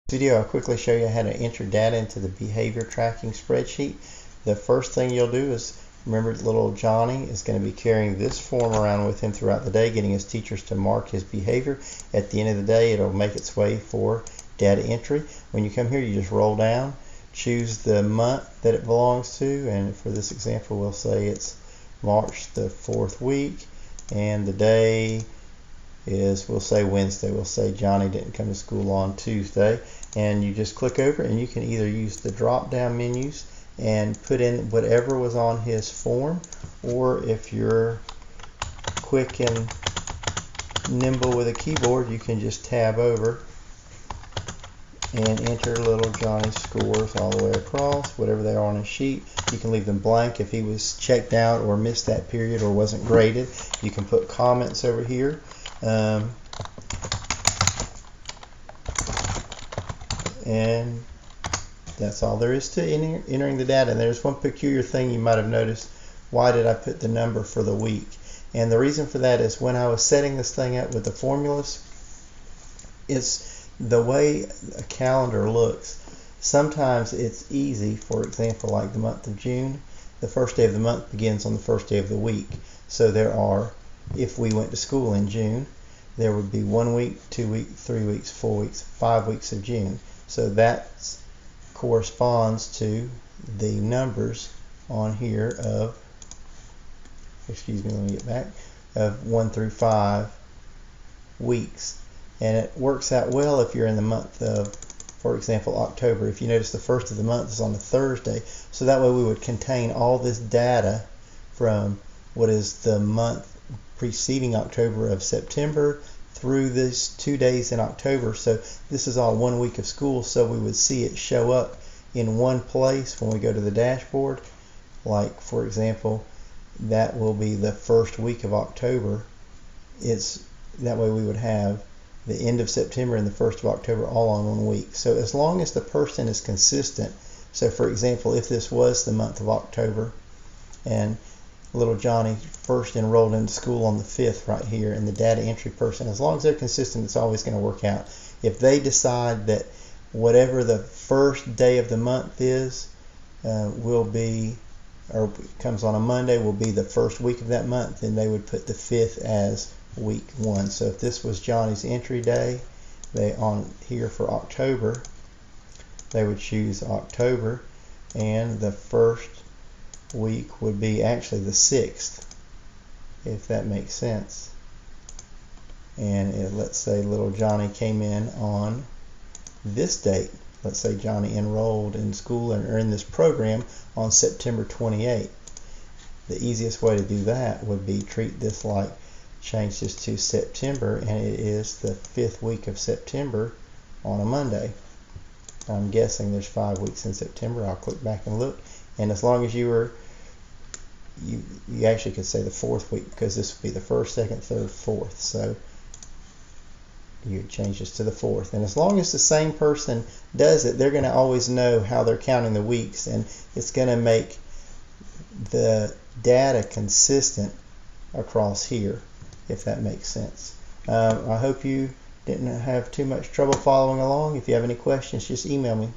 Video, I'll quickly show you how to enter data into the behavior tracking spreadsheet. The first thing you'll do is remember little Johnny is going to be carrying this form around with him throughout the day, getting his teachers to mark his behavior. At the end of the day, it'll make its way for data entry. When you come here, you just roll down, choose the month that it belongs to, and for this example, we'll say it's March the 4th week, and the day is, we'll say Wednesday. We'll say Johnny didn't come to school on Tuesday, and you just click over and you can either use the drop down menus and put in whatever was on his form, or if you're quick and nimble with a keyboard, you can just tab over and enter little Johnny's scores all the way across, whatever they are on his sheet. You can leave them blank if he was checked out or missed that period or wasn't graded. You can put comments over here. And that's all there is to entering the data. And there's one peculiar thing you might have noticed. Why did I put the number for the week? And the reason for that is when I was setting this thing up with the formulas, it's the way a calendar looks. Sometimes it's easy, for example, like the month of June, the first day of the month begins on the first day of the week. So there are, if we went to school in June, there would be 1 week, 2 weeks, 3 weeks, 4 weeks, 5 weeks of June. So that corresponds to the numbers on here of, excuse me, let me get back, of 1 through 5 weeks. And it works out well if you're in the month of, for example, October. If you notice, the first of the month is on a Thursday, so that way we would contain all this data from what is the month preceding October of September through these 2 days in October. So this is all 1 week of school, so we would see it show up in one place when we go to the dashboard. Like, for example, that will be the first week of October. It's that way we would have the end of September and the 1st of October all on 1 week. So as long as the person is consistent, so for example, if this was the month of October and little Johnny first enrolled into school on the 5th right here, and the data entry person, as long as they're consistent, it's always going to work out. If they decide that whatever the first day of the month is will be, or comes on a Monday, will be the first week of that month, then they would put the 5th as week 1. So if this was Johnny's entry day, they on here for October, they would choose October, and the first week would be actually the 6th, if that makes sense. And let's say little Johnny came in on this date. Let's say Johnny enrolled in school or in this program on September 28th. The easiest way to do that would be treat this like, change this to September, and it is the 5th week of September on a Monday. I'm guessing there's 5 weeks in September. I'll click back and look, and as long as you actually could say the 4th week, because this would be the 1st, 2nd, 3rd, 4th. So you change this to the 4th, and as long as the same person does it, they're going to always know how they're counting the weeks, and it's going to make the data consistent across here, if that makes sense. I hope you didn't have too much trouble following along. If you have any questions, just email me.